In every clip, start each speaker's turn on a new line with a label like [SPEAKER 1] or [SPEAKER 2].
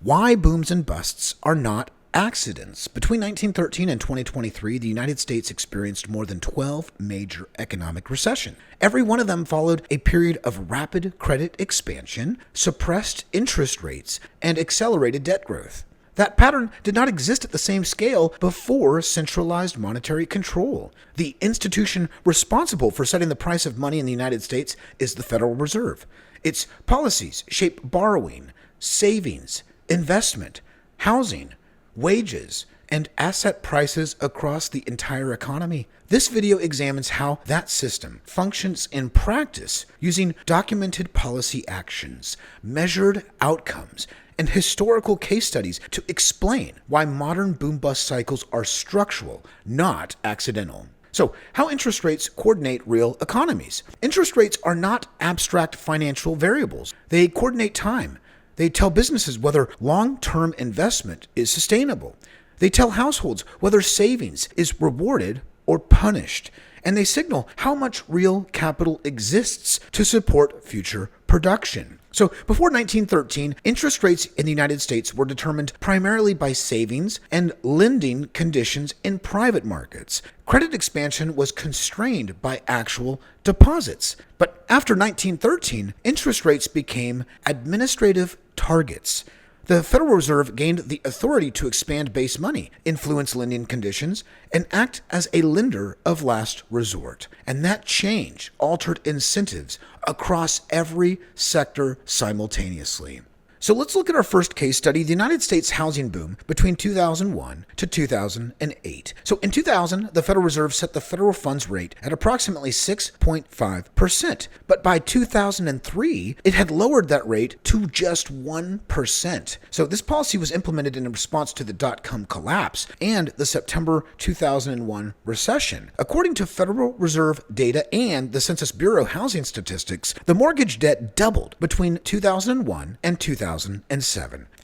[SPEAKER 1] Why booms and busts are not accidents. Between 1913 and 2023, the United States experienced more than 12 major economic recessions. Every one of them followed a period of rapid credit expansion, suppressed interest rates, and accelerated debt growth. That pattern did not exist at the same scale before centralized monetary control. The institution responsible for setting the price of money in the United States is the Federal Reserve. Its policies shape borrowing, savings, investment, housing, wages, and asset prices across the entire economy. This video examines how that system functions in practice using documented policy actions, measured outcomes, and historical case studies to explain why modern boom-bust cycles are structural, not accidental. So, how interest rates coordinate real economies. Interest rates are not abstract financial variables. They coordinate time. They tell businesses whether long-term investment is sustainable. They tell households whether savings is rewarded or punished. And they signal how much real capital exists to support future production. So before 1913, interest rates in the United States were determined primarily by savings and lending conditions in private markets. Credit expansion was constrained by actual deposits. But after 1913, interest rates became administrative targets. The Federal Reserve gained the authority to expand base money, influence lending conditions, and act as a lender of last resort. And that change altered incentives across every sector simultaneously. So let's look at our first case study, the United States housing boom between 2001 to 2008. So in 2000, the Federal Reserve set the federal funds rate at approximately 6.5%. But by 2003, it had lowered that rate to just 1%. So this policy was implemented in response to the dot-com collapse and the September 2001 recession. According to Federal Reserve data and the Census Bureau housing statistics, the mortgage debt doubled between 2001 and 2007.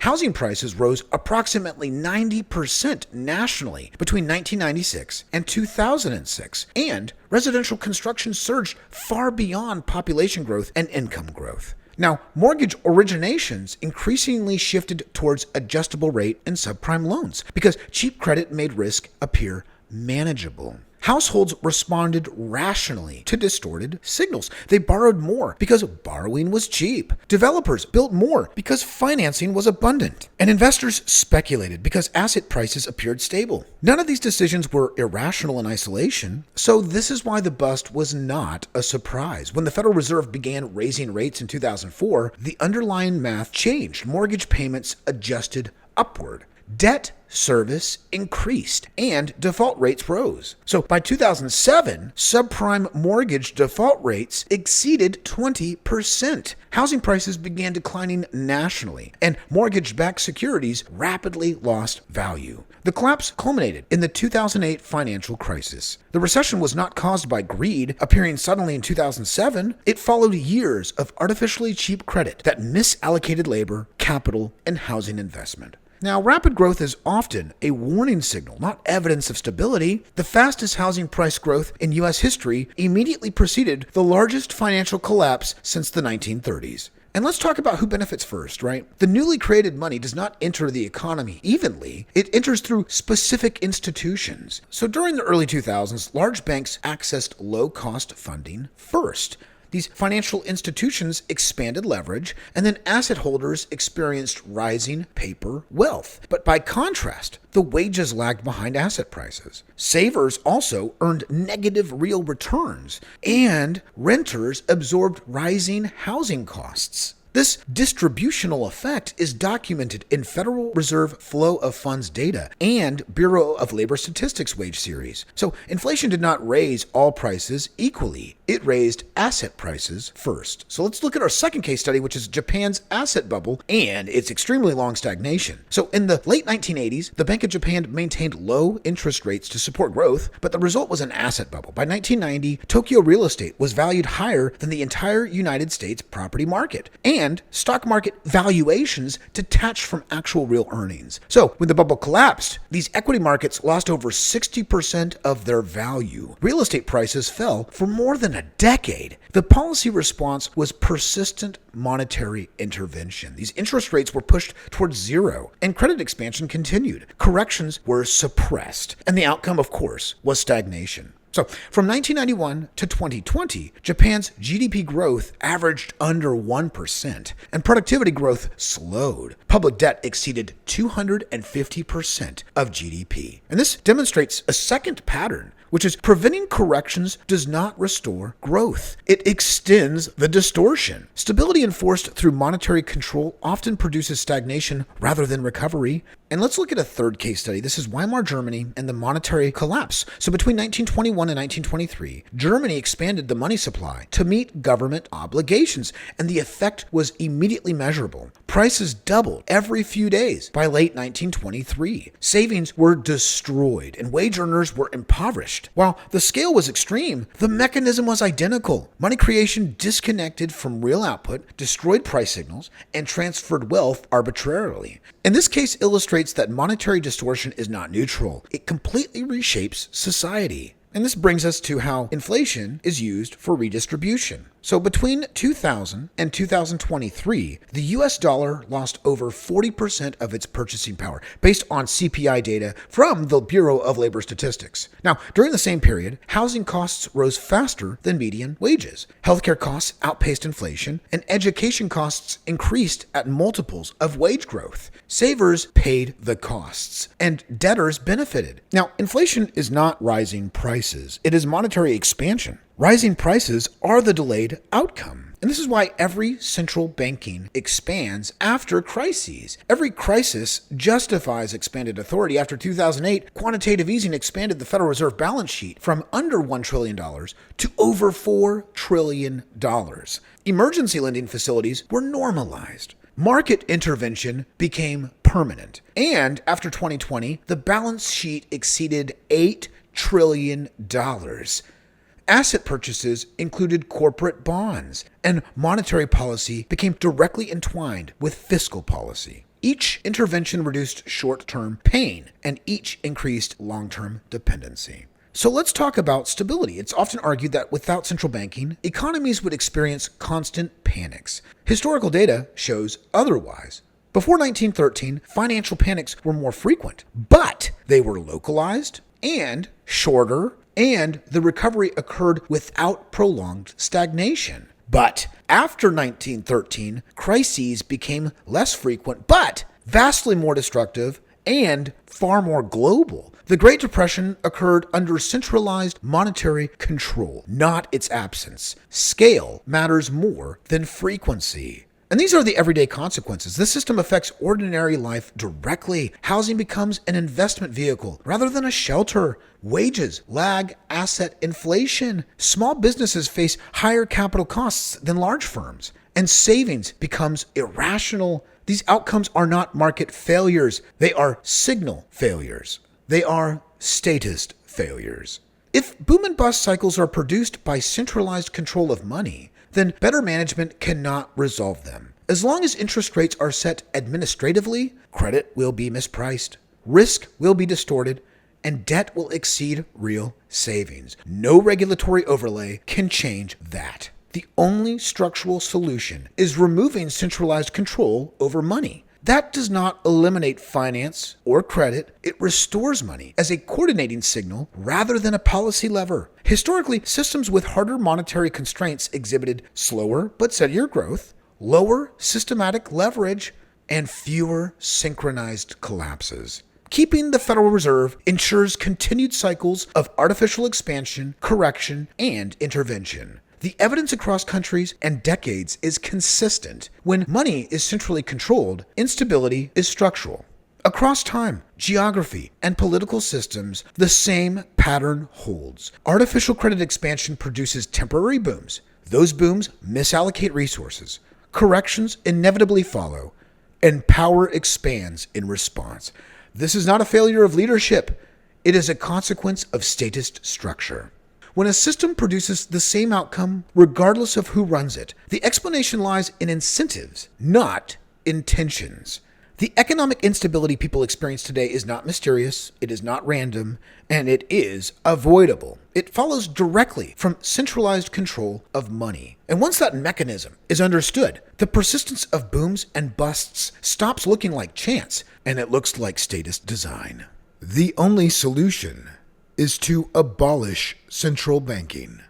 [SPEAKER 1] Housing prices rose approximately 90% nationally between 1996 and 2006, and residential construction surged far beyond population growth and income growth. Now, mortgage originations increasingly shifted towards adjustable rate and subprime loans because cheap credit made risk appear manageable. Households responded rationally to distorted signals. They borrowed more because borrowing was cheap. Developers built more because financing was abundant. And investors speculated because asset prices appeared stable. None of these decisions were irrational in isolation, so this is why the bust was not a surprise. When the Federal Reserve began raising rates in 2004, the underlying math changed. Mortgage payments adjusted upward. Debt service increased and default rates rose. So by 2007, subprime mortgage default rates exceeded 20%. Housing prices began declining nationally, and mortgage-backed securities rapidly lost value. The collapse culminated in the 2008 financial crisis. The recession was not caused by greed appearing suddenly in 2007. It followed years of artificially cheap credit that misallocated labor, capital, and housing investment. Now, rapid growth is often a warning signal, not evidence of stability. The fastest housing price growth in U.S. history immediately preceded the largest financial collapse since the 1930s. And let's talk about who benefits first, right? The newly created money does not enter the economy evenly. It enters through specific institutions. So during the early 2000s, large banks accessed low-cost funding first. These financial institutions expanded leverage, and then asset holders experienced rising paper wealth. But by contrast, the wages lagged behind asset prices. Savers also earned negative real returns, and renters absorbed rising housing costs. This distributional effect is documented in Federal Reserve flow of funds data and Bureau of Labor Statistics wage series. So inflation did not raise all prices equally. It raised asset prices first. So let's look at our second case study, which is Japan's asset bubble and its extremely long stagnation. So in the late 1980s, the Bank of Japan maintained low interest rates to support growth, but the result was an asset bubble. By 1990, Tokyo real estate was valued higher than the entire United States property market. And and stock market valuations detached from actual real earnings. So when the bubble collapsed, these equity markets lost over 60% of their value. Real estate prices fell for more than a decade. The policy response was persistent monetary intervention. These interest rates were pushed towards zero, and credit expansion continued. Corrections were suppressed, and the outcome, of course, was stagnation. So, from 1991 to 2020, Japan's GDP growth averaged under 1%, and productivity growth slowed. Public debt exceeded 250% of GDP. And this demonstrates a second pattern, which is preventing corrections does not restore growth. It extends the distortion. Stability enforced through monetary control often produces stagnation rather than recovery. And let's look at a third case study. This is Weimar Germany and the monetary collapse. So between 1921 and 1923, Germany expanded the money supply to meet government obligations, and the effect was immediately measurable. Prices doubled every few days by late 1923. Savings were destroyed, and wage earners were impoverished. While the scale was extreme, the mechanism was identical. Money creation disconnected from real output, destroyed price signals, and transferred wealth arbitrarily. And this case illustrates that monetary distortion is not neutral. It completely reshapes society. And this brings us to how inflation is used for redistribution. So between 2000 and 2023, the US dollar lost over 40% of its purchasing power, based on CPI data from the Bureau of Labor Statistics. Now, during the same period, housing costs rose faster than median wages. Healthcare costs outpaced inflation, and education costs increased at multiples of wage growth. Savers paid the costs, and debtors benefited. Now, inflation is not rising prices. It is monetary expansion. Rising prices are the delayed outcome. And this is why every central banking expands after crises. Every crisis justifies expanded authority. After 2008, quantitative easing expanded the Federal Reserve balance sheet from under $1 trillion to over $4 trillion. Emergency lending facilities were normalized. Market intervention became permanent. And after 2020, the balance sheet exceeded $8 trillion. Asset purchases included corporate bonds, and monetary policy became directly entwined with fiscal policy. Each intervention reduced short-term pain, and each increased long-term dependency. So let's talk about stability. It's often argued that without central banking, economies would experience constant panics. Historical data shows otherwise. Before 1913, financial panics were more frequent, but they were localized and shorter, and the recovery occurred without prolonged stagnation. But after 1913, crises became less frequent, but vastly more destructive and far more global. The Great Depression occurred under centralized monetary control, not its absence. Scale matters more than frequency. And these are the everyday consequences. This system affects ordinary life directly. Housing becomes an investment vehicle rather than a shelter. Wages lag asset inflation. Small businesses face higher capital costs than large firms. And savings becomes irrational. These outcomes are not market failures. They are signal failures. They are statist failures. If boom and bust cycles are produced by centralized control of money, then better management cannot resolve them. As long as interest rates are set administratively, credit will be mispriced, risk will be distorted, and debt will exceed real savings. No regulatory overlay can change that. The only structural solution is removing centralized control over money. That does not eliminate finance or credit. It restores money as a coordinating signal rather than a policy lever. Historically, systems with harder monetary constraints exhibited slower but steadier growth, lower systematic leverage, and fewer synchronized collapses. Keeping the Federal Reserve ensures continued cycles of artificial expansion, correction, and intervention. The evidence across countries and decades is consistent. When money is centrally controlled, instability is structural. Across time, geography, and political systems, the same pattern holds. Artificial credit expansion produces temporary booms. Those booms misallocate resources. Corrections inevitably follow, and power expands in response. This is not a failure of leadership. It is a consequence of statist structure. When a system produces the same outcome, regardless of who runs it, the explanation lies in incentives, not intentions. The economic instability people experience today is not mysterious, it is not random, and it is avoidable. It follows directly from centralized control of money. And once that mechanism is understood, the persistence of booms and busts stops looking like chance, and it looks like statist design. The only solution is to abolish central banking.